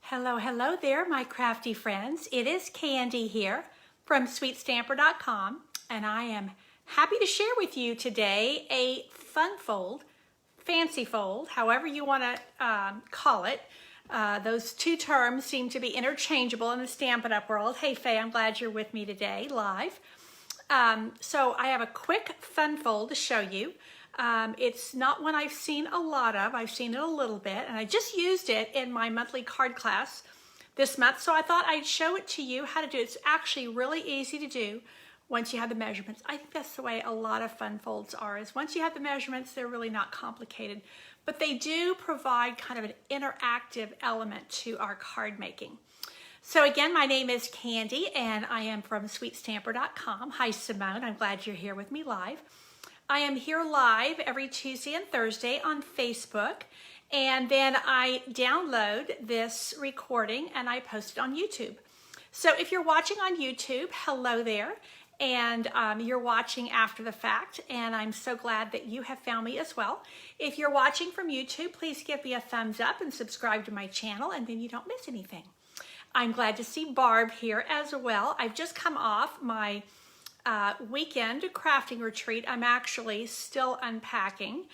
Hello, hello there, my crafty friends. It is Candy here from SweetStamper.com, and I am happy to share with you today a fun fold, fancy fold, however you want to call it. Those two terms seem to be interchangeable in the Stampin' Up! World. Hey, Faye, I'm glad you're with me today, live. So I have a quick fun fold to show you. It's not one I've seen a lot of. I've seen it a little bit, and I just used it in my monthly card class this month, so I thought I'd show it to you how to do it. It's actually really easy to do once you have the measurements. I think that's the way a lot of fun folds are, is once you have the measurements, they're really not complicated, but they do provide kind of an interactive element to our card making. So again, my name is Candy, and I am from SweetStamper.com. Hi, Simone. I'm glad you're here with me live. I am here live every Tuesday and Thursday on Facebook, and then I download this recording and I post it on YouTube. So if you're watching on YouTube, hello there, and you're watching after the fact, and I'm so glad that you have found me as well. If you're watching from YouTube, please give me a thumbs up and subscribe to my channel, and then you don't miss anything. I'm glad to see Barb here as well. I've just come off my weekend crafting retreat. I'm actually still unpacking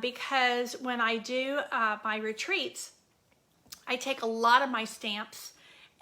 because when I do my retreats, I take a lot of my stamps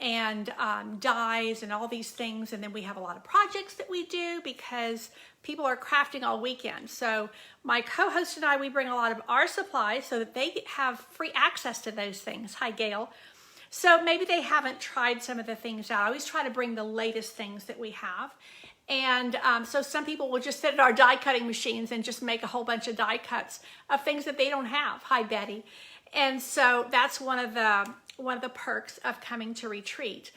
and dies and all these things, and then we have a lot of projects that we do because people are crafting all weekend. So my co-host and I, we bring a lot of our supplies so that they have free access to those things. Hi, Gail. So maybe they haven't tried some of the things out. I always try to bring the latest things that we have. And so some people will just sit at our die cutting machines and just make a whole bunch of die cuts of things that they don't have. Hi, Betty. And so that's one of the perks of coming to retreat.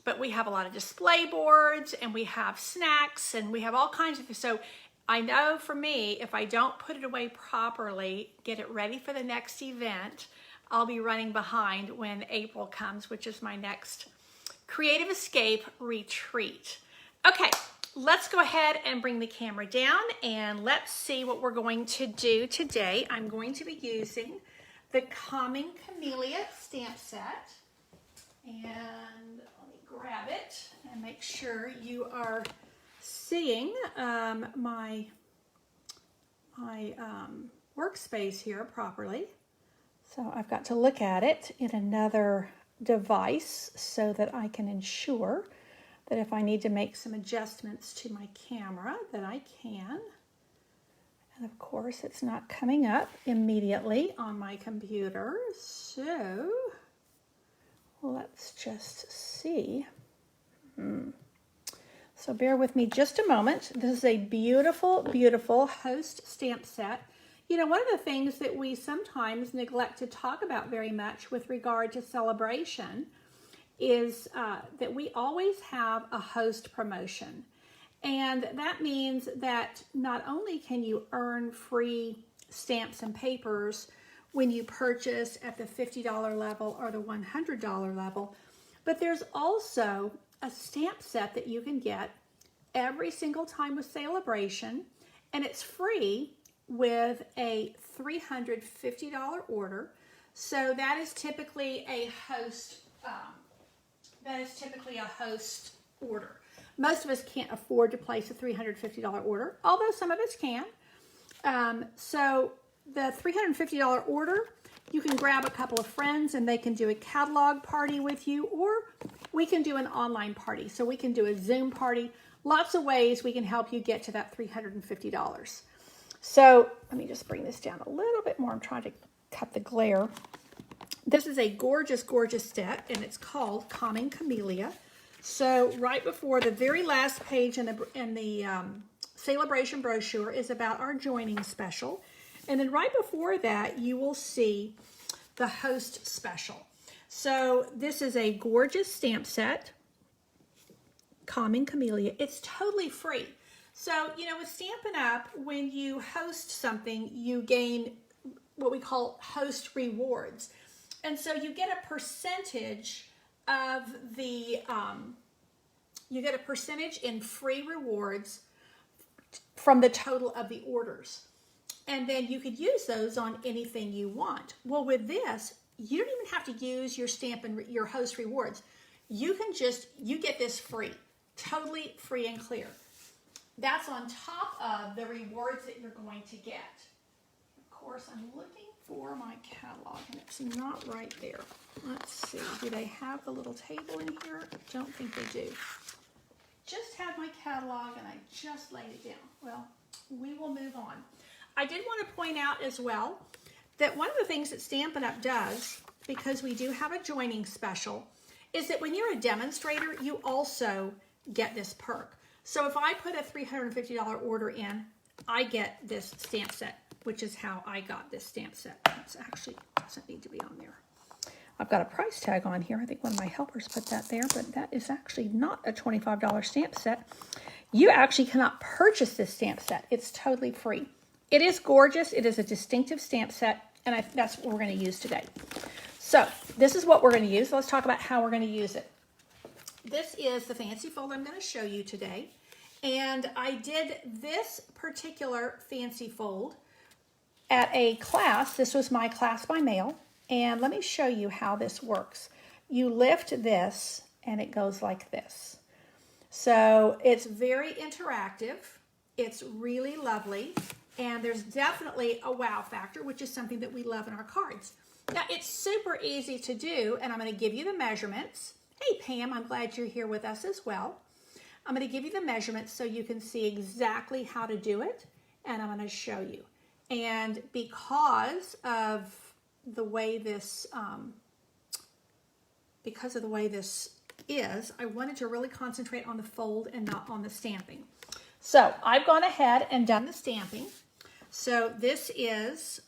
But we have a lot of display boards, and we have snacks, and we have all kinds of things. So I know for me, if I don't put it away properly, get it ready for the next event, I'll be running behind when April comes, which is my next Creative Escape retreat. Okay. Let's go ahead and bring the camera down, and let's see what we're going to do today. I'm going to be using the Calming Camellia stamp set, and let me grab it and make sure you are seeing my workspace here properly. So I've got to look at it in another device so that I can ensure that if I need to make some adjustments to my camera, that I can. And of course, it's not coming up immediately on my computer. So let's just see. So bear with me just a moment. This is a beautiful, beautiful host stamp set. You know, one of the things that we sometimes neglect to talk about very much with regard to celebration is that we always have a host promotion. And that means that not only can you earn free stamps and papers when you purchase at the $50 level or the $100 level, but there's also a stamp set that you can get every single time with celebration, and it's free with a $350 order. So that is typically a host order. Most of us can't afford to place a $350 order, although some of us can. So the $350 order, you can grab a couple of friends and they can do a catalog party with you, or we can do an online party. So we can do a Zoom party. Lots of ways we can help you get to that $350. So let me just bring this down a little bit more. I'm trying to cut the glare. This is a gorgeous, gorgeous set, and it's called Calming Camellia. So right before the very last page in the celebration brochure is about our joining special. And then right before that, you will see the host special. So this is a gorgeous stamp set, Calming Camellia. It's totally free. So, you know, with Stampin' Up, when you host something, you gain what we call host rewards. And so you get a percentage of the, you get a percentage in free rewards from the total of the orders. And then you could use those on anything you want. Well, with this, you don't even have to use your stamp and your host rewards. You get this free, totally free and clear. That's on top of the rewards that you're going to get. Of course, I'm looking for my catalog and it's not right there. Let's see, do they have the little table in here? I don't think they do. Just have my catalog and I just laid it down. Well, we will move on. I did want to point out as well that one of the things that Stampin' Up! Does, because we do have a joining special, is that when you're a demonstrator, you also get this perk. So if I put a $350 order in, I get this stamp set, which is how I got this stamp set. It actually doesn't need to be on there. I've got a price tag on here. I think one of my helpers put that there, but that is actually not a $25 stamp set. You actually cannot purchase this stamp set. It's totally free. It is gorgeous. It is a distinctive stamp set, and that's what we're going to use today. So this is what we're going to use. Let's talk about how we're going to use it. This is the fancy fold I'm going to show you today, and I did this particular fancy fold at a class. This was my class by mail. And let me show you how this works. You lift this and it goes like this. So it's very interactive. It's really lovely. And there's definitely a wow factor, which is something that we love in our cards. Now it's super easy to do, and I'm going to give you the measurements. Hey Pam, I'm glad you're here with us as well. I'm going to give you the measurements so you can see exactly how to do it, and I'm going to show you. And because of the way this is, I wanted to really concentrate on the fold and not on the stamping. So I've gone ahead and done the stamping. So this is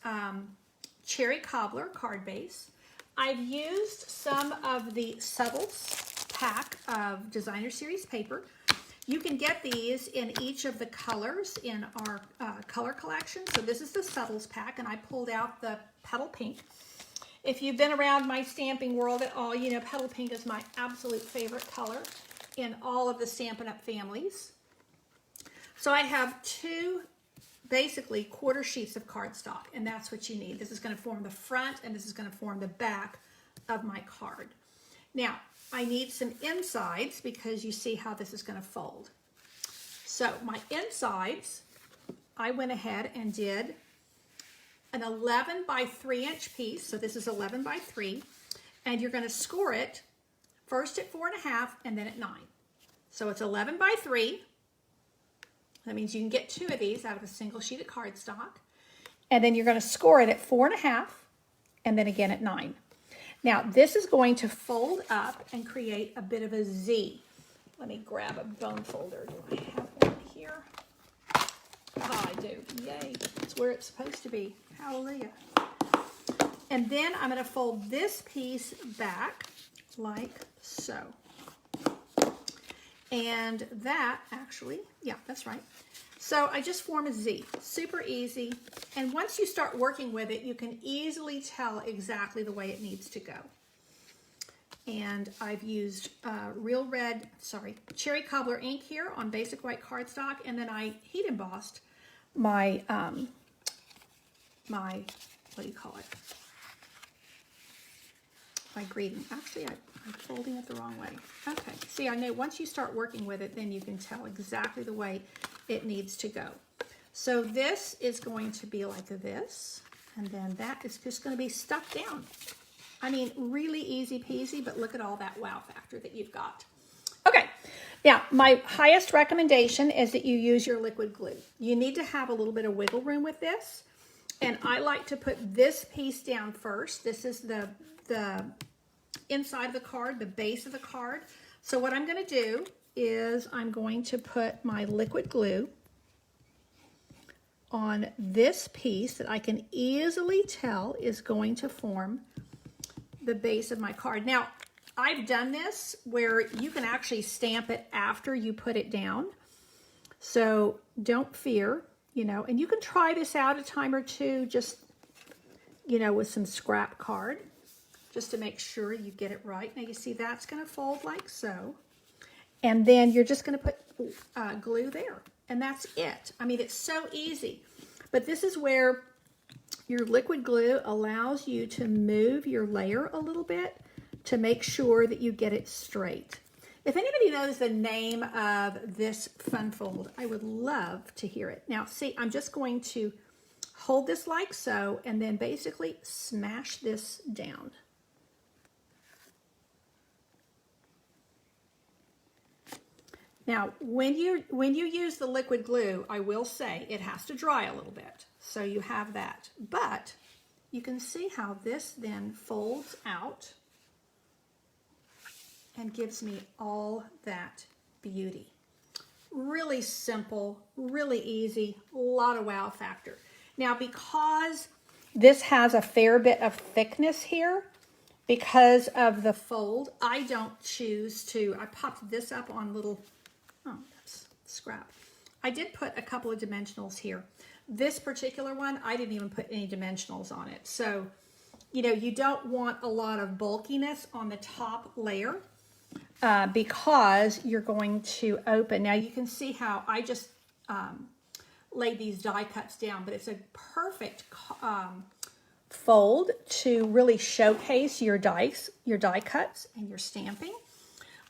Cherry Cobbler card base. I've used some of the Subtles pack of Designer Series paper. You can get these in each of the colors in our color collection. So this is the Subtles pack, and I pulled out the Petal Pink. If you've been around my stamping world at all, you know Petal Pink is my absolute favorite color in all of the Stampin' Up! Families. So I have two, basically, quarter sheets of cardstock, and that's what you need. This is going to form the front, and this is going to form the back of my card. Now, I need some insides because you see how this is going to fold. So my insides, I went ahead and did an 11 by 3 inch piece. So this is 11 by 3, and you're going to score it first at 4.5 and then at 9. So it's 11 by 3. That means you can get 2 of these out of a single sheet of cardstock. And then you're going to score it at 4.5 and then again at 9. Now this is going to fold up and create a bit of a Z. Let me grab a bone folder. Do I have one here? Oh, I do. Yay. It's where it's supposed to be. Hallelujah. And then I'm going to fold this piece back like so. And that actually, yeah, that's right. So I just form a Z. Super easy. And once you start working with it, you can easily tell exactly the way it needs to go. And I've used Cherry Cobbler ink here on basic white cardstock, and then I heat embossed my, what do you call it? My greeting. Actually, I'm folding it the wrong way. Okay, see, I know once you start working with it, then you can tell exactly the way it needs to go. So this is going to be like this, and then that is just going to be stuck down. I mean, really easy peasy, but look at all that wow factor that you've got. Okay, now my highest recommendation is that you use your liquid glue. You need to have a little bit of wiggle room with this, and I like to put this piece down first. This is the inside of the card, the base of the card. So what I'm going to do is I'm going to put my liquid glue on this piece that I can easily tell is going to form the base of my card. Now, I've done this where you can actually stamp it after you put it down. So don't fear, you know, and you can try this out a time or two just, you know, with some scrap card, just to make sure you get it right. Now you see that's going to fold like so. And then you're just going to put glue there. And that's it. I mean, it's so easy. But this is where your liquid glue allows you to move your layer a little bit to make sure that you get it straight. If anybody knows the name of this fun fold, I would love to hear it. Now, see, I'm just going to hold this like so, and then basically smash this down. Now, when you use the liquid glue, I will say it has to dry a little bit, so you have that. But you can see how this then folds out and gives me all that beauty. Really simple, really easy, a lot of wow factor. Now, because this has a fair bit of thickness here, because of the fold, I don't choose to, I popped this up on little, oh, that's scrap. I did put a couple of dimensionals here. This particular one, I didn't even put any dimensionals on it. So, you know, you don't want a lot of bulkiness on the top layer because you're going to open. Now, you can see how I just laid these die cuts down, but it's a perfect fold to really showcase your die cuts and your stamping.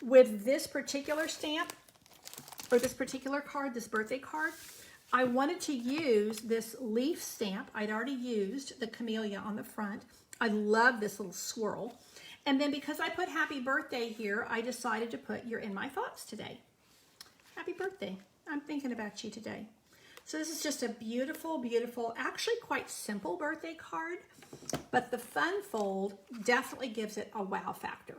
With this particular stamp, or this particular card, this birthday card, I wanted to use this leaf stamp. I'd already used the camellia on the front. I love this little swirl. And then because I put happy birthday here, I decided to put you're in my thoughts today. Happy birthday. I'm thinking about you today. So this is just a beautiful, beautiful, actually quite simple birthday card, but the fun fold definitely gives it a wow factor.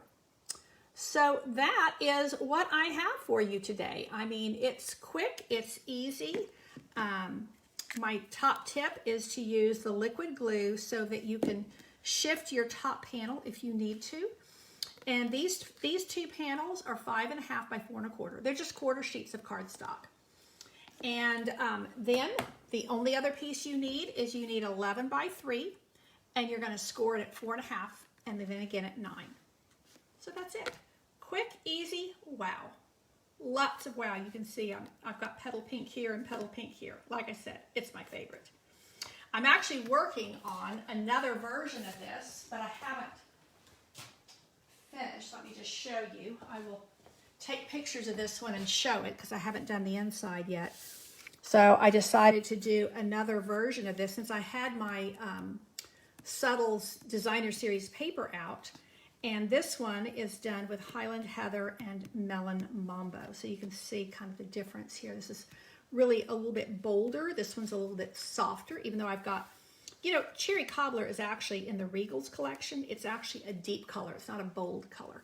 So that is what I have for you today. I mean, it's quick, it's easy. My top tip is to use the liquid glue so that you can shift your top panel if you need to. And these two panels are 5.5 by 4.25. They're just quarter sheets of cardstock. And then the only other piece you need is you need 11 by 3, and you're going to score it at 4.5, and then again at 9. So that's it. Quick, easy, wow. Lots of wow. You can see I've got petal pink here and petal pink here. Like I said, it's my favorite. I'm actually working on another version of this, but I haven't finished. Let me just show you. I will take pictures of this one and show it because I haven't done the inside yet. So I decided to do another version of this since I had my Subtles Designer Series paper out. And this one is done with Highland Heather and Melon Mambo. So you can see kind of the difference here. This is really a little bit bolder. This one's a little bit softer, even though I've got, you know, Cherry Cobbler is actually in the Regals collection. It's actually a deep color. It's not a bold color.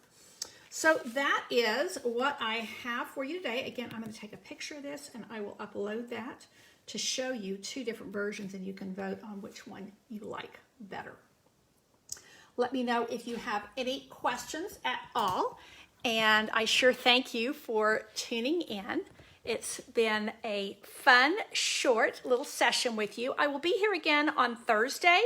So that is what I have for you today. Again, I'm going to take a picture of this and I will upload that to show you two different versions and you can vote on which one you like better. Let me know if you have any questions at all. And I sure thank you for tuning in. It's been a fun, short little session with you. I will be here again on Thursday.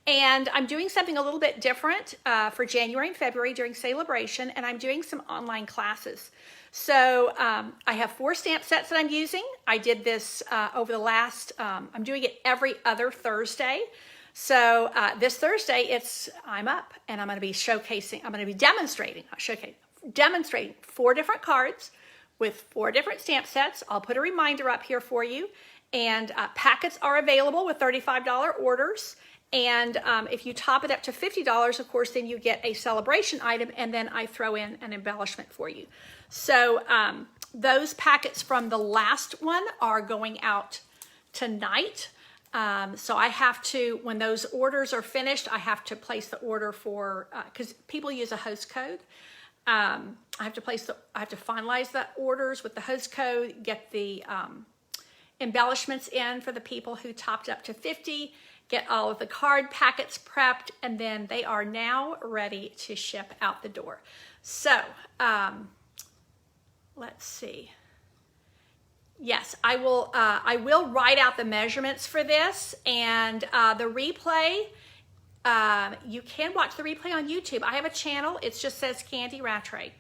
And I'm doing something a little bit different for January and February during Celebration. And I'm doing some online classes. So I have 4 stamp sets that I'm using. I did this over the last, I'm doing it every other Thursday. So this Thursday, I'm up and I'm going to be showcasing, I'm going to be demonstrating 4 different cards with 4 different stamp sets. I'll put a reminder up here for you. And packets are available with $35 orders. And if you top it up to $50, of course, then you get a celebration item, and then I throw in an embellishment for you. So those packets from the last one are going out tonight. So I have to, when those orders are finished, I have to place the order for, because people use a host code. I have to finalize the orders with the host code, get the embellishments in for the people who topped up to 50, get all of the card packets prepped, and then they are now ready to ship out the door. So, let's see. Yes, I will write out the measurements for this, and the replay, you can watch the replay on YouTube. I have a channel. It just says Candy Rattray.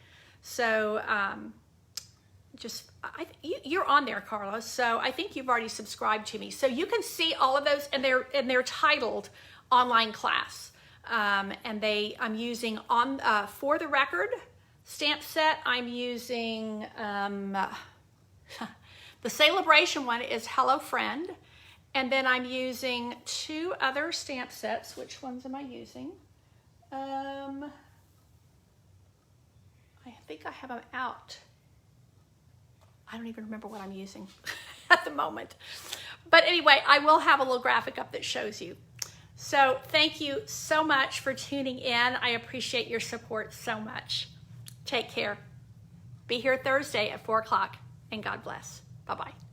So you're on there, Carlos, so I think you've already subscribed to me. So you can see all of those, and they're titled Online Class. And I'm using For the Record stamp set. I'm using the Celebration one is Hello Friend, and then I'm using 2 other stamp sets. Which ones am I using? I think I have them out. I don't even remember what I'm using at the moment. But anyway, I will have a little graphic up that shows you. So thank you so much for tuning in. I appreciate your support so much. Take care. Be here Thursday at 4 o'clock, and God bless. Bye-bye.